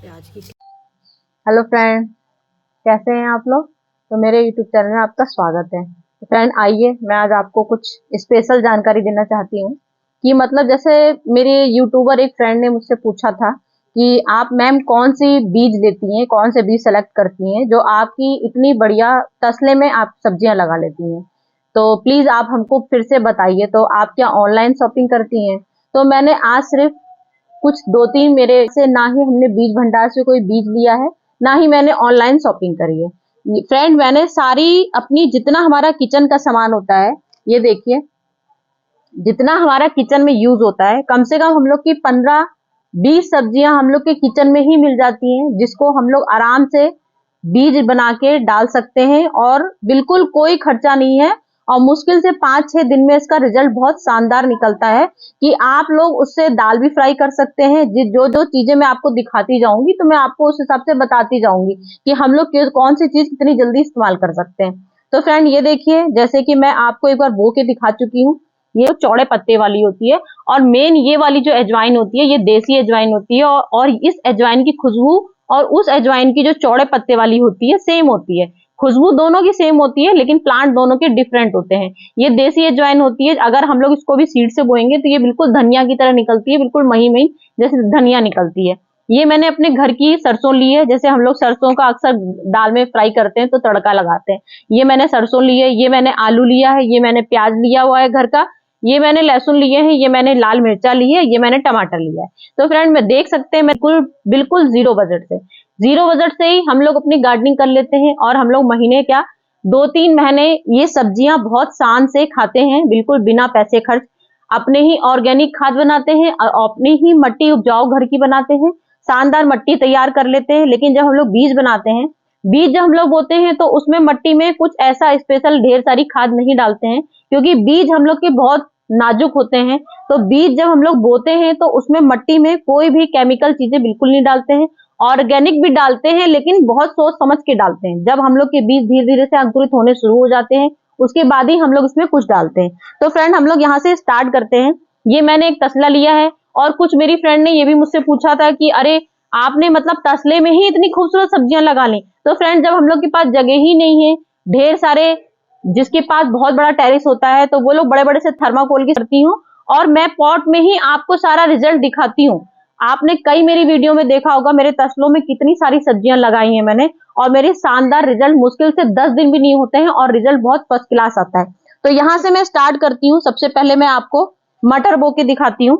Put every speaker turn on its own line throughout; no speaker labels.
प्याज की।
Hello friend, कैसे हैं आप लोग। तो मेरे यूट्यूब चैनल में आपका स्वागत है। तो फ्रेंड आइए, मैं आज आपको कुछ स्पेशल जानकारी देना चाहती हूँ कि मतलब जैसे मेरे यूट्यूबर एक फ्रेंड ने मुझसे पूछा था कि आप मैम कौन सी बीज लेती हैं, कौन से बीज सेलेक्ट करती हैं जो आपकी इतनी बढ़िया तसले में आप सब्जियां लगा लेती हैं। तो प्लीज आप हमको फिर से बताइए, तो आप क्या ऑनलाइन शॉपिंग करती हैं। तो मैंने आज सिर्फ कुछ दो तीन मेरे से, ना ही हमने बीज भंडार से कोई बीज लिया है, ना ही मैंने ऑनलाइन शॉपिंग करी है। फ्रेंड मैंने सारी अपनी जितना हमारा किचन का सामान होता है, ये देखिए, जितना हमारा किचन में यूज होता है, कम से कम हम लोग की 15-20 सब्जियां हम लोग के किचन में ही मिल जाती हैं, जिसको हम लोग आराम से बीज बना के डाल सकते हैं और बिल्कुल कोई खर्चा नहीं है। और मुश्किल से 5-6 दिन में इसका रिजल्ट बहुत शानदार निकलता है कि आप लोग उससे दाल भी फ्राई कर सकते हैं। जो जो चीजें मैं आपको दिखाती जाऊंगी तो मैं आपको उस हिसाब से बताती जाऊंगी कि हम लोग कौन सी चीज कितनी जल्दी इस्तेमाल कर सकते हैं। तो फ्रेंड ये देखिए, जैसे कि मैं आपको एक बार बो के दिखा चुकी हूँ, ये चौड़े पत्ते वाली होती है। और मेन ये वाली जो अजवाइन होती है, ये देसी अजवाइन होती है। और इस अजवाइन की खुशबू और उस अजवाइन की जो चौड़े पत्ते वाली होती है सेम होती है। खुशबू दोनों की सेम होती है, लेकिन प्लांट दोनों के डिफरेंट होते हैं। ये देसी अजवाइन होती है, अगर हम लोग इसको भी सीड से बोएंगे तो ये बिल्कुल धनिया की तरह निकलती है, बिल्कुल मही मही जैसे धनिया निकलती है। ये मैंने अपने घर की सरसों ली है, जैसे हम लोग सरसों का अक्सर दाल में फ्राई करते हैं तो तड़का लगाते हैं। ये मैंने सरसों ली है, ये मैंने आलू लिया है, ये मैंने प्याज लिया हुआ है घर का, ये मैंने लहसुन लिए हैं, ये मैंने लाल मिर्चा ली है, ये मैंने टमाटर लिया है। तो फ्रेंड मैं देख सकते हैं, मैं बिल्कुल बिल्कुल जीरो बजट से ही हम लोग अपनी गार्डनिंग कर लेते हैं। और हम लोग महीने क्या 2-3 महीने ये सब्जियां बहुत शान से खाते हैं, बिल्कुल बिना पैसे खर्च। अपने ही ऑर्गेनिक खाद बनाते हैं और अपनी ही मट्टी उपजाऊ घर की बनाते हैं, शानदार मट्टी तैयार कर लेते हैं। लेकिन जब हम लोग बीज बनाते हैं, बीज जब हम लोग बोते हैं तो उसमें मट्टी में कुछ ऐसा स्पेशल ढेर सारी खाद नहीं डालते हैं, क्योंकि बीज हम लोग के बहुत नाजुक होते हैं। तो बीज जब हम लोग बोते हैं तो उसमें मट्टी में कोई भी केमिकल चीजें बिल्कुल नहीं डालते हैं। ऑर्गेनिक भी डालते हैं, लेकिन बहुत सोच समझ के डालते हैं। जब हम लोग के बीज धीरे धीरे से अंकुरित होने शुरू हो जाते हैं, उसके बाद ही हम लोग इसमें कुछ डालते हैं। तो फ्रेंड हम लोग यहाँ से स्टार्ट करते हैं। ये मैंने एक तसला लिया है, और कुछ मेरी फ्रेंड ने ये भी मुझसे पूछा था कि अरे आपने मतलब तसले में ही इतनी खूबसूरत सब्जियां लगा ली। तो फ्रेंड जब हम लोग के पास जगह ही नहीं है, ढेर सारे जिसके पास बहुत बड़ा टेरिस होता है, तो वो लोग बड़े बड़े से थर्माकोल की करती हूँ, और मैं पॉट में ही आपको सारा रिजल्ट दिखाती हूँ। आपने कई मेरी वीडियो में देखा होगा, मेरे तसलों में कितनी सारी सब्जियां लगाई हैं मैंने, और मेरे शानदार रिजल्ट, मुश्किल से 10 दिन भी नहीं होते हैं और रिजल्ट बहुत फर्स्ट क्लास आता है। तो यहाँ से मैं स्टार्ट करती हूँ। सबसे पहले मैं आपको मटर बो के दिखाती हूँ।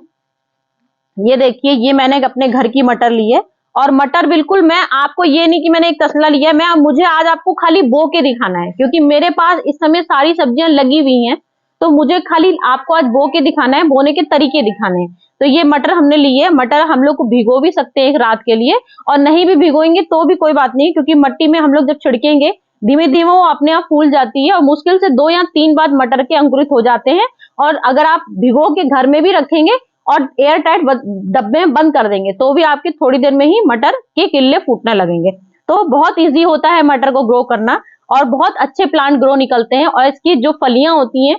ये देखिए, ये मैंने अपने घर की मटर ली है, और मटर बिल्कुल, मैं आपको ये नहीं कि मैंने एक तसला लिया है, मुझे आज आपको खाली बो के दिखाना है, क्योंकि मेरे पास इस समय सारी सब्जियां लगी हुई हैं। तो मुझे खाली आपको आज बो के दिखाना है, बोने के तरीके दिखाने हैं। तो ये मटर हमने ली है। मटर हम लोग को भिगो भी सकते हैं एक रात के लिए, और नहीं भी भिगोएंगे तो भी कोई बात नहीं, क्योंकि मिट्टी में हम लोग जब छिड़केंगे धीमे धीमे वो अपने आप फूल जाती है, और मुश्किल से 2 या 3 बार मटर के अंकुरित हो जाते हैं। और अगर आप भिगो के घर में भी रखेंगे और एयर टाइट डब्बे में बंद कर देंगे, तो भी आपके थोड़ी देर में ही मटर के किल्ले फूटने लगेंगे। तो बहुत इजी होता है मटर को ग्रो करना, और बहुत अच्छे प्लांट ग्रो निकलते हैं। और इसकी जो फलियां होती हैं,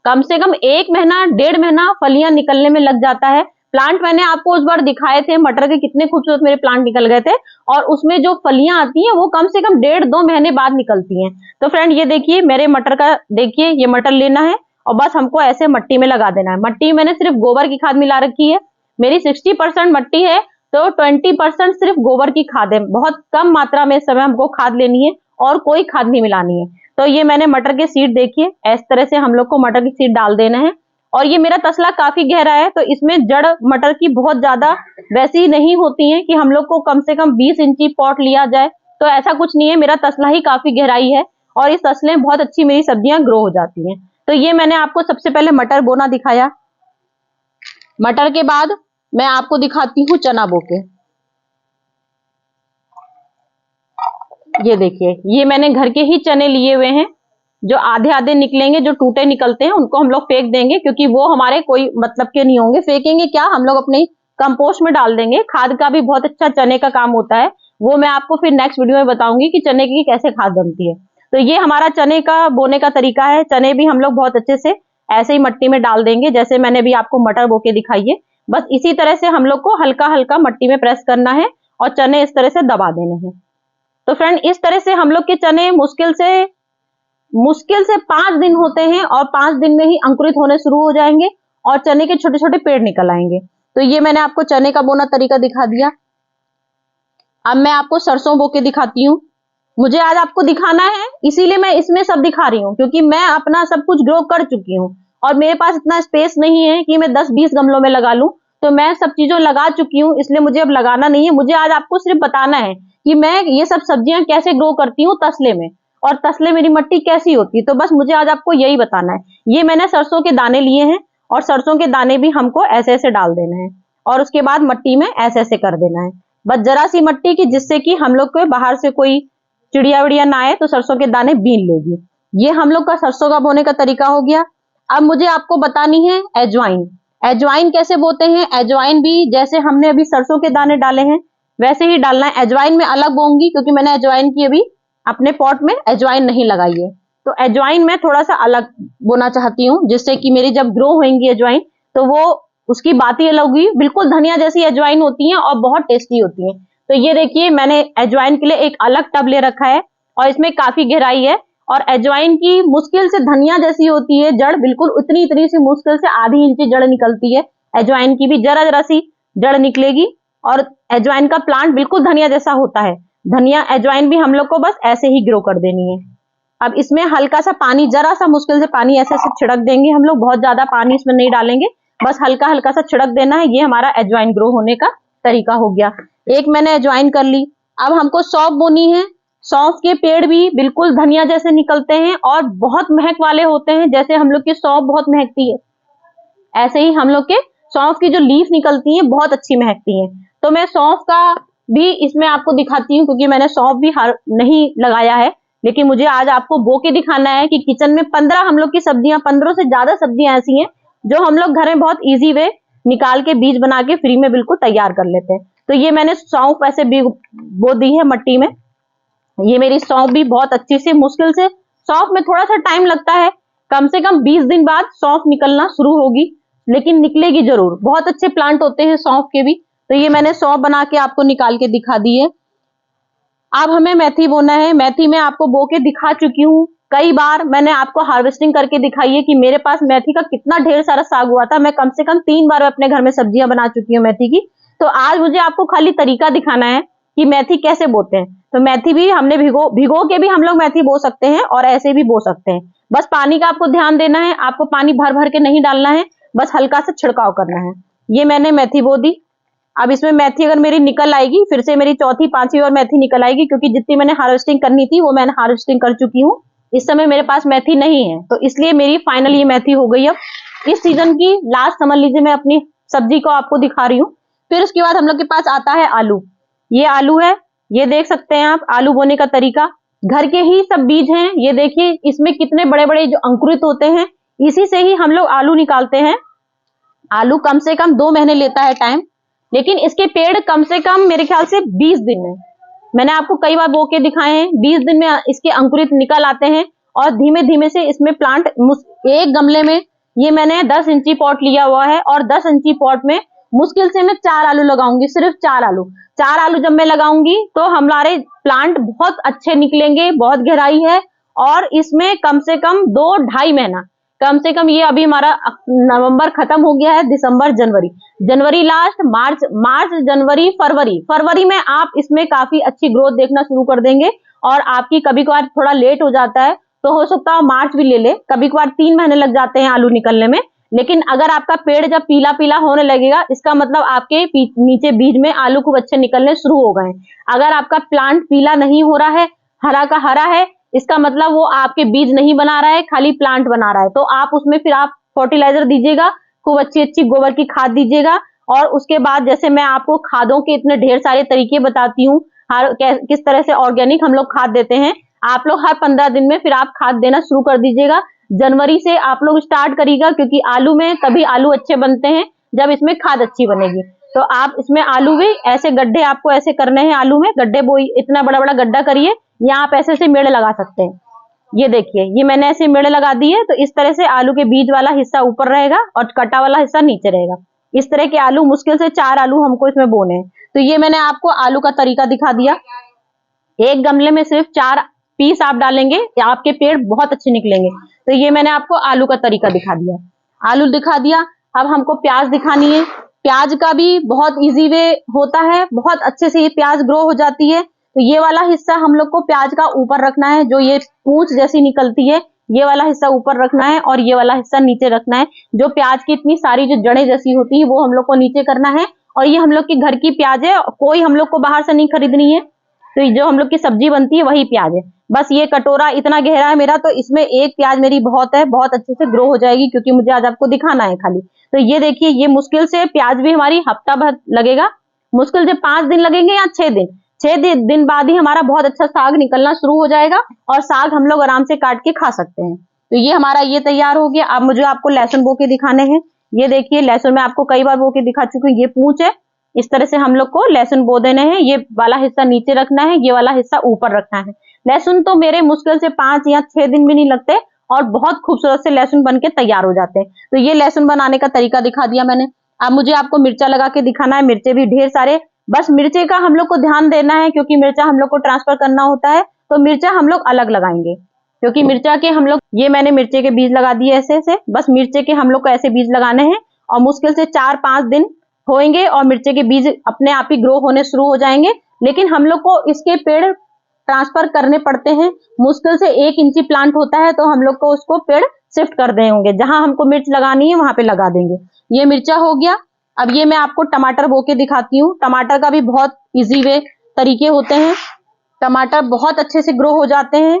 कम से कम 1 महीना 1.5 महीना फलियां निकलने में लग जाता है। प्लांट मैंने आपको उस बार दिखाए थे, मटर के कितने खूबसूरत मेरे प्लांट निकल गए थे, और उसमें जो फलियां आती हैं वो कम से कम 1.5-2 महीने बाद निकलती हैं। तो फ्रेंड ये देखिए, मेरे मटर का देखिए, ये मटर लेना है और बस हमको ऐसे मट्टी में लगा देना है। मट्टी मैंने सिर्फ गोबर की खाद मिला रखी है। मेरी 60% मट्टी है, तो 20% सिर्फ गोबर की खाद है। बहुत कम मात्रा में इस समय हमको खाद लेनी है, और कोई खाद नहीं मिलानी है। तो ये मैंने मटर के सीड देखिए, इस तरह से हम लोग को मटर की सीड डाल देना है। और ये मेरा तसला काफी गहरा है, तो इसमें जड़ मटर की बहुत ज्यादा वैसी नहीं होती है कि हम लोग को कम से कम 20 इंची पॉट लिया जाए। तो ऐसा कुछ नहीं है, मेरा तसला ही काफी गहराई है, और इस तसले में बहुत अच्छी मेरी सब्जियां ग्रो हो जाती हैं। तो ये मैंने आपको सबसे पहले मटर बोना दिखाया। मटर के बाद मैं आपको दिखाती हूँ चना बो के। ये देखिए, ये मैंने घर के ही चने लिए हुए हैं। जो आधे आधे निकलेंगे, जो टूटे निकलते हैं, उनको हम लोग फेंक देंगे, क्योंकि वो हमारे कोई मतलब के नहीं होंगे। फेंकेंगे क्या, हम लोग अपने कंपोस्ट में डाल देंगे। खाद का भी बहुत अच्छा चने का काम होता है, वो मैं आपको फिर नेक्स्ट वीडियो में बताऊंगी कि चने की कैसे खाद बनती है। तो ये हमारा चने का बोने का तरीका है। चने भी हम लोग बहुत अच्छे से ऐसे ही मट्टी में डाल देंगे, जैसे मैंने भी आपको मटर बो के दिखाई है। बस इसी तरह से हम लोग को हल्का हल्का मट्टी में प्रेस करना है, और चने इस तरह से दबा देने हैं। तो फ्रेंड इस तरह से हम लोग के चने मुश्किल से 5 दिन होते हैं और 5 दिन में ही अंकुरित होने शुरू हो जाएंगे और चने के छोटे छोटे पेड़ निकल आएंगे। तो ये मैंने आपको चने का बोना तरीका दिखा दिया। अब मैं आपको सरसों बो के दिखाती हूँ। मुझे आज आपको दिखाना है, इसीलिए मैं इसमें सब दिखा रही हूँ, क्योंकि मैं अपना सब कुछ ग्रो कर चुकी हूँ और मेरे पास इतना स्पेस नहीं है कि मैं 10-20 गमलों में लगा लूं। तो मैं सब चीजों लगा चुकी हूँ, इसलिए मुझे अब लगाना नहीं है। मुझे आज आपको सिर्फ बताना है कि मैं ये सब सब्जियां कैसे ग्रो करती हूँ तसले में, और तसले मेरी मिट्टी कैसी होती है। तो बस मुझे आज आपको यही बताना है। ये मैंने सरसों के दाने लिए हैं और सरसों के दाने भी हमको ऐसे ऐसे डाल देना है और उसके बाद मिट्टी में ऐसे ऐसे कर देना है, बस जरा सी मिट्टी की, जिससे कि हम लोग को बाहर से कोई चिड़िया विड़िया ना आए तो सरसों के दाने बीन लेगी। ये हम लोग का सरसों का बोने का तरीका हो गया। अब मुझे आपको बतानी है अजवाइन। अजवाइन कैसे बोते हैं। अजवाइन भी जैसे हमने अभी सरसों के दाने डाले हैं वैसे ही डालना है। अजवाइन में अलग बोऊंगी क्योंकि मैंने अजवाइन की अभी अपने पॉट में अजवाइन नहीं लगाई है। तो अजवाइन में थोड़ा सा अलग बोना चाहती हूँ, जिससे कि मेरी जब ग्रो होंगी अजवाइन तो वो उसकी बात ही अलग होगी। बिल्कुल धनिया जैसी अजवाइन होती है और बहुत टेस्टी होती है। तो ये देखिए मैंने अजवाइन के लिए एक अलग टब ले रखा है और इसमें काफी गहराई है। और अजवाइन की मुश्किल से धनिया जैसी होती है जड़, बिल्कुल उतनी इतनी सी मुश्किल से आधी इंची जड़ निकलती है। अजवाइन की भी जरा जरा सी जड़ निकलेगी और अजवाइन का प्लांट बिल्कुल धनिया जैसा होता है। धनिया अजवाइन भी हम लोग को बस ऐसे ही ग्रो कर देनी है। अब इसमें हल्का सा पानी, जरा सा मुश्किल से पानी ऐसे ऐसे छिड़क देंगे हम लोग, बहुत ज्यादा पानी इसमें नहीं डालेंगे, बस हल्का हल्का सा छिड़क देना है। ये हमारा अजवाइन ग्रो होने का तरीका हो गया। एक मैंने अजवाइन कर ली। अब हमको सौंफ बोनी है। सौंफ के पेड़ भी बिल्कुल धनिया जैसे निकलते हैं और बहुत महक वाले होते हैं। जैसे हम लोग की सौंफ बहुत महकती है, ऐसे ही हम लोग के सौंफ की जो लीफ निकलती है बहुत अच्छी महकती है। तो मैं सौंफ का भी इसमें आपको दिखाती हूँ, क्योंकि मैंने सौंफ भी नहीं लगाया है, लेकिन मुझे आज आपको बो के दिखाना है कि किचन में 15 हम लोग की सब्जियां, 15 से ज्यादा सब्जियां ऐसी हैं जो हम लोग घर में बहुत इजी वे निकाल के बीज बना के फ्री में बिल्कुल तैयार कर लेते हैं। तो ये मैंने सौंफ ऐसे भी बो दी है मट्टी में। ये मेरी सौंफ भी बहुत अच्छी से, मुश्किल से, सौंफ में थोड़ा सा टाइम लगता है, कम से कम 20 दिन बाद सौंफ निकलना शुरू होगी, लेकिन निकलेगी जरूर। बहुत अच्छे प्लांट होते हैं सौंफ के भी। तो ये मैंने सौंफ बना के आपको निकाल के दिखा दी है। अब हमें मेथी बोना है। मेथी मैं आपको बो के दिखा चुकी हूँ कई बार। मैंने आपको हार्वेस्टिंग करके दिखाई है कि मेरे पास मेथी का कितना ढेर सारा साग हुआ था। मैं कम से कम 3 बार अपने घर में सब्जियां बना चुकी हूँ मेथी की। तो आज मुझे आपको खाली तरीका दिखाना है कि मेथी कैसे बोते हैं। तो मेथी भी हमने भिगो के भी हम लोग मेथी बो सकते हैं और ऐसे भी बो सकते हैं। बस पानी का आपको ध्यान देना है, आपको पानी भर भर के नहीं डालना है, बस हल्का सा छिड़काव करना है। ये मैंने मेथी बो दी। अब इसमें मेथी अगर मेरी निकल आएगी, फिर से मेरी चौथी पांचवी और मेथी निकल आएगी, क्योंकि जितनी मैंने हार्वेस्टिंग करनी थी वो मैंने हार्वेस्टिंग कर चुकी हूँ। इस समय मेरे पास मेथी नहीं है, तो इसलिए मेरी फाइनल ये मेथी हो गई। अब इस सीजन की लास्ट समझ लीजिए मैं अपनी सब्जी को आपको दिखा रही हूँ। फिर उसके बाद हम लोग के पास आता है आलू। ये आलू है, ये देख सकते हैं आप आलू बोने का तरीका। घर के ही सब बीज हैं। ये देखिए इसमें कितने बड़े बड़े जो अंकुरित होते हैं, इसी से ही हम लोग आलू निकालते हैं। आलू कम से कम 2 महीने लेता है टाइम, लेकिन इसके पेड़ कम से कम मेरे ख्याल से 20 दिन में, मैंने आपको कई बार बो के दिखाए हैं, 20 दिन में इसके अंकुरित निकल आते हैं। और धीमे धीमे से इसमें प्लांट, एक गमले में ये मैंने 10 इंची पॉट लिया हुआ है और 10 इंची पॉट में मुश्किल से मैं 4 आलू लगाऊंगी, सिर्फ 4 आलू। 4 आलू जब मैं लगाऊंगी तो हमारे प्लांट बहुत अच्छे निकलेंगे, बहुत गहराई है। और इसमें कम से कम 2-2.5 महीना, कम से कम, ये अभी हमारा नवंबर खत्म हो गया है, दिसंबर, जनवरी लास्ट, मार्च जनवरी फरवरी में आप इसमें काफी अच्छी ग्रोथ देखना शुरू कर देंगे। और आपकी कभी कभार थोड़ा लेट हो जाता है तो हो सकता है मार्च भी ले ले, कभी कभार 3 महीने लग जाते हैं आलू निकलने में। लेकिन अगर आपका पेड़ जब पीला पीला होने लगेगा, इसका मतलब आपके नीचे बीज में आलू खूब अच्छे निकलने शुरू हो गए। अगर आपका प्लांट पीला नहीं हो रहा है, हरा का हरा है, इसका मतलब वो आपके बीज नहीं बना रहा है, खाली प्लांट बना रहा है। तो आप उसमें फिर आप फर्टिलाइजर दीजिएगा, खूब अच्छी अच्छी गोबर की खाद दीजिएगा। और उसके बाद जैसे मैं आपको खादों के इतने ढेर सारे तरीके बताती हूँ, किस तरह से ऑर्गेनिक हम लोग खाद देते हैं, आप लोग हर 15 दिन में फिर आप खाद देना शुरू कर दीजिएगा। जनवरी से आप लोग स्टार्ट करिएगा, क्योंकि आलू में तभी आलू अच्छे बनते हैं जब इसमें खाद अच्छी बनेगी। तो आप इसमें आलू भी ऐसे गड्ढे आपको ऐसे करने हैं, आलू में गड्ढे बोई, इतना बड़ा बड़ा गड्ढा करिए, यहाँ आप ऐसे ऐसे मेड़ लगा सकते हैं। ये देखिए ये मैंने ऐसे मेड़ लगा दी है। तो इस तरह से आलू के बीज वाला हिस्सा ऊपर रहेगा और कटा वाला हिस्सा नीचे रहेगा। इस तरह के आलू, मुश्किल से 4 आलू हमको इसमें बोने हैं। तो ये मैंने आपको आलू का तरीका दिखा दिया। एक गमले में सिर्फ 4 पीस आप डालेंगे, आपके पेड़ बहुत अच्छे निकलेंगे। तो ये मैंने आपको आलू का तरीका दिखा दिया, आलू दिखा दिया। अब हमको प्याज दिखानी है। प्याज का भी बहुत इजी वे होता है, बहुत अच्छे से ये प्याज ग्रो हो जाती है। तो ये वाला हिस्सा हम लोग को प्याज का ऊपर रखना है, जो ये पूंछ जैसी निकलती है, ये वाला हिस्सा ऊपर रखना है और ये वाला हिस्सा नीचे रखना है। जो प्याज की इतनी सारी जो जड़ें जैसी होती है वो हम लोग को नीचे करना है। और ये हम लोग के घर की प्याज है, कोई हम लोग को बाहर से नहीं खरीदनी है। तो जो हम लोग की सब्जी बनती है वही प्याज है। बस ये कटोरा इतना गहरा है मेरा, तो इसमें एक प्याज मेरी बहुत है, बहुत अच्छे से ग्रो हो जाएगी, क्योंकि मुझे आज आपको दिखाना है खाली। तो ये देखिए, ये मुश्किल से प्याज भी हमारी हफ्ता भर लगेगा, मुश्किल से 5 दिन लगेंगे या 6 दिन। 6 दिन बाद ही हमारा बहुत अच्छा साग निकलना शुरू हो जाएगा और साग हम लोग आराम से काट के खा सकते हैं। तो ये हमारा ये तैयार हो गया। अब मुझे आपको लहसुन बो के दिखाने हैं। ये देखिए, लहसुन मैं आपको कई बार बो के दिखा चुकी हूँ। ये पूंछ है, इस तरह से हम लोग को लहसुन बो देने हैं। ये वाला हिस्सा नीचे रखना है, ये वाला हिस्सा ऊपर रखना है। लहसुन तो मेरे मुश्किल से 5 या 6 दिन भी नहीं लगते और बहुत खूबसूरत से लहसुन बन के तैयार हो जाते हैं। तो ये लहसुन बनाने का तरीका दिखा दिया मैंने। अब मुझे आपको मिर्चा लगा के दिखाना है। मिर्चे भी ढेर सारे, बस मिर्चे का हम लोग को ध्यान देना है, क्योंकि मिर्चा हम लोग को ट्रांसफर करना होता है। तो मिर्चा हम लोग अलग लगाएंगे, क्योंकि मिर्चा के हम लोग, ये मैंने मिर्चे के बीज लगा दिए ऐसे से। बस मिर्चे के हम लोग को ऐसे बीज लगाने हैं और मुश्किल से 4-5 दिन होंगे और मिर्चे के बीज अपने आप ही ग्रो होने शुरू हो जाएंगे। लेकिन हम लोग को इसके पेड़ ट्रांसफर करने पड़ते हैं। मुश्किल से 1 इंची प्लांट होता है, तो हम लोग को उसको पेड़ शिफ्ट कर दें होंगे। जहां हमको मिर्च लगानी है वहां पे लगा देंगे। ये मिर्चा हो गया। अब ये मैं आपको टमाटर बो के दिखाती हूँ। टमाटर का भी बहुत इजी वे तरीके होते हैं। टमाटर बहुत अच्छे से ग्रो हो जाते हैं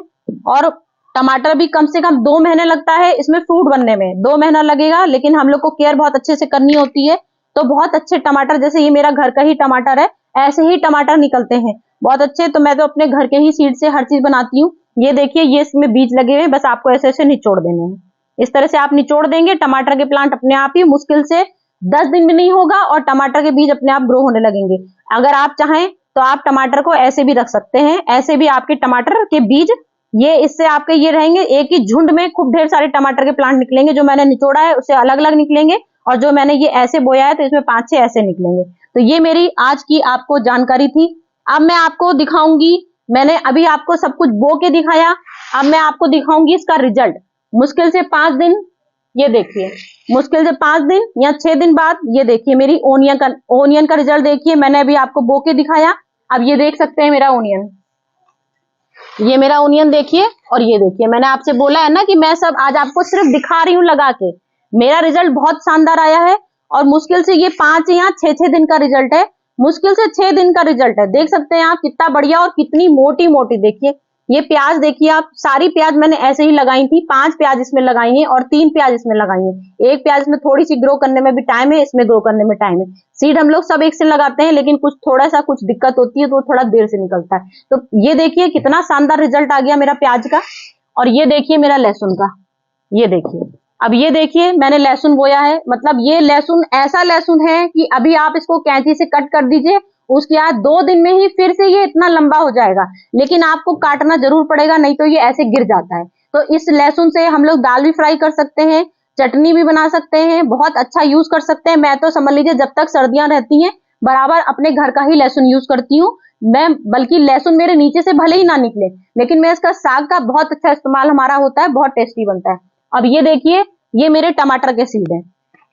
और टमाटर भी कम से कम 2 महीने लगता है इसमें फ्रूट बनने में। 2 महीना लगेगा, लेकिन हम लोग को केयर बहुत अच्छे से करनी होती है। तो बहुत अच्छे टमाटर, जैसे ये मेरा घर का ही टमाटर है, ऐसे ही टमाटर निकलते हैं बहुत अच्छे। तो मैं तो अपने घर के ही सीड से हर चीज बनाती हूँ। ये देखिए, ये इसमें बीज लगे हुए हैं, बस आपको ऐसे ऐसे निचोड़ देने हैं। इस तरह से आप निचोड़ देंगे, टमाटर के प्लांट अपने आप ही मुश्किल से 10 दिन में नहीं होगा और टमाटर के बीज अपने आप ग्रो होने लगेंगे। अगर आप चाहें तो आप टमाटर को ऐसे भी रख सकते हैं, ऐसे भी आपके टमाटर के बीज, ये इससे आपके ये रहेंगे, एक ही झुंड में खूब ढेर सारे टमाटर के प्लांट निकलेंगे। जो मैंने निचोड़ा है उससे अलग अलग निकलेंगे और जो मैंने ये ऐसे बोया है तो इसमें 5-6 ऐसे निकलेंगे। तो ये मेरी आज की आपको जानकारी थी। अब मैं आपको दिखाऊंगी, मैंने अभी आपको सब कुछ बो के दिखाया, अब मैं आपको दिखाऊंगी इसका रिजल्ट। मुश्किल से 5 दिन, ये देखिए, मुश्किल से 5 दिन या 6 दिन बाद ये देखिए मेरी ओनियन का रिजल्ट देखिए। मैंने अभी आपको बो के दिखाया, अब ये देख सकते हैं मेरा ओनियन। ये मेरा ओनियन देखिए और ये देखिए। मैंने आपसे बोला है ना कि मैं सब आज आपको सिर्फ दिखा रही हूँ लगा के। मेरा रिजल्ट बहुत शानदार आया है और मुश्किल से ये 5 या 6 दिन का रिजल्ट है। मुश्किल से 6 दिन का रिजल्ट है। देख सकते हैं आप कितना बढ़िया और कितनी मोटी मोटी। देखिए ये प्याज देखिए आप, सारी प्याज मैंने ऐसे ही लगाई थी। 5 प्याज इसमें लगाई है और 3 प्याज इसमें लगाई है। एक प्याज में थोड़ी सी ग्रो करने में भी टाइम है, इसमें ग्रो करने में टाइम है। सीड हम लोग सब एक से लगाते हैं, लेकिन कुछ थोड़ा सा कुछ दिक्कत होती है तो थोड़ा देर से निकलता है। तो ये देखिए कितना शानदार रिजल्ट आ गया मेरा प्याज का। और ये देखिए मेरा लहसुन का, ये देखिए। अब ये देखिए मैंने लहसुन बोया है, मतलब ये लहसुन ऐसा लहसुन है कि अभी आप इसको कैंची से कट कर दीजिए, उसके बाद 2 दिन में ही फिर से ये इतना लंबा हो जाएगा। लेकिन आपको काटना जरूर पड़ेगा, नहीं तो ये ऐसे गिर जाता है। तो इस लहसुन से हम लोग दाल भी फ्राई कर सकते हैं, चटनी भी बना सकते हैं, बहुत अच्छा यूज कर सकते हैं। मैं तो समझ लीजिए जब तक सर्दियां रहती हैं बराबर अपने घर का ही लहसुन यूज करती हूँ मैं। बल्कि लहसुन मेरे नीचे से भले ही ना निकले, लेकिन मैं इसका साग का बहुत अच्छा इस्तेमाल हमारा होता है, बहुत टेस्टी बनता है। अब ये देखिए, ये मेरे टमाटर के सीड है।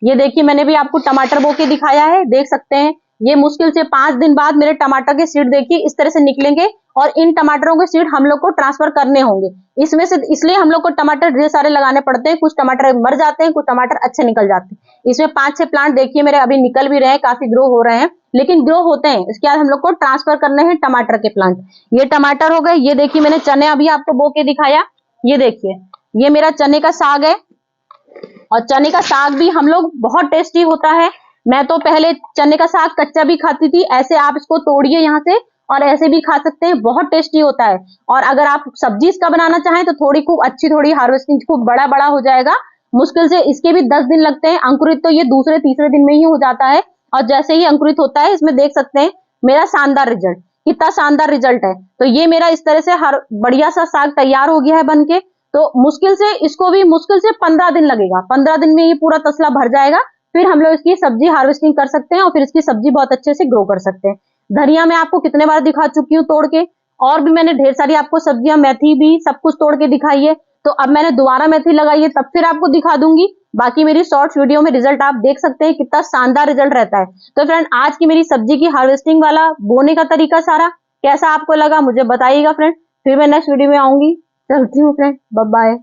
ये देखिए मैंने भी आपको टमाटर बो के दिखाया है, देख सकते हैं। ये मुश्किल से 5 दिन बाद मेरे टमाटर के सीड देखिए इस तरह से निकलेंगे और इन टमाटरों के सीड हम लोग को ट्रांसफर करने होंगे इसमें से। इसलिए हम लोग को टमाटर ढेर सारे लगाने पड़ते हैं। कुछ टमाटर मर जाते हैं, कुछ टमाटर अच्छे निकल जाते हैं। इसमें 5-6 प्लांट देखिए मेरे अभी निकल भी रहे हैं, काफी ग्रो हो रहे हैं, लेकिन ग्रो होते हैं। इसके बाद हम लोग को ट्रांसफर करने हैं टमाटर के प्लांट। ये टमाटर हो गए। ये देखिए मैंने चने अभी आपको बो के दिखाया। ये देखिए ये मेरा चने का साग है और चने का साग भी हम लोग बहुत टेस्टी होता है। मैं तो पहले चने का साग कच्चा भी खाती थी। ऐसे आप इसको तोड़िए यहाँ से और ऐसे भी खा सकते हैं, बहुत टेस्टी होता है। और अगर आप सब्जी इसका बनाना चाहें तो थोड़ी खूब अच्छी, थोड़ी हार्वेस्टिंग खूब बड़ा बड़ा हो जाएगा। मुश्किल से इसके भी 10 दिन लगते हैं। अंकुरित तो ये दूसरे-तीसरे दिन में ही हो जाता है। और जैसे ही अंकुरित होता है, इसमें देख सकते हैं मेरा शानदार रिजल्ट, कितना शानदार रिजल्ट है। तो ये मेरा इस तरह से हर बढ़िया सा साग तैयार हो गया है बनके। तो मुश्किल से इसको भी मुश्किल से 15 दिन लगेगा। 15 दिन में ये पूरा तसला भर जाएगा। फिर हम लोग इसकी सब्जी हार्वेस्टिंग कर सकते हैं और फिर इसकी सब्जी बहुत अच्छे से ग्रो कर सकते हैं। धनिया मैं आपको कितने बार दिखा चुकी हूँ तोड़ के, और भी मैंने ढेर सारी आपको सब्जियां, मेथी भी सब कुछ तोड़ के दिखाई है। तो अब मैंने दोबारा मेथी लगाई है, तब फिर आपको दिखा दूंगी। बाकी मेरी शॉर्ट्स वीडियो में रिजल्ट आप देख सकते हैं, कितना शानदार रिजल्ट रहता है। तो फ्रेंड, आज की मेरी सब्जी की हार्वेस्टिंग वाला बोने का तरीका सारा कैसा आपको लगा मुझे बताइएगा फ्रेंड। फिर मैं नेक्स्ट वीडियो में आऊंगी। चलती हूँ फ्रेंड, बाय बाय।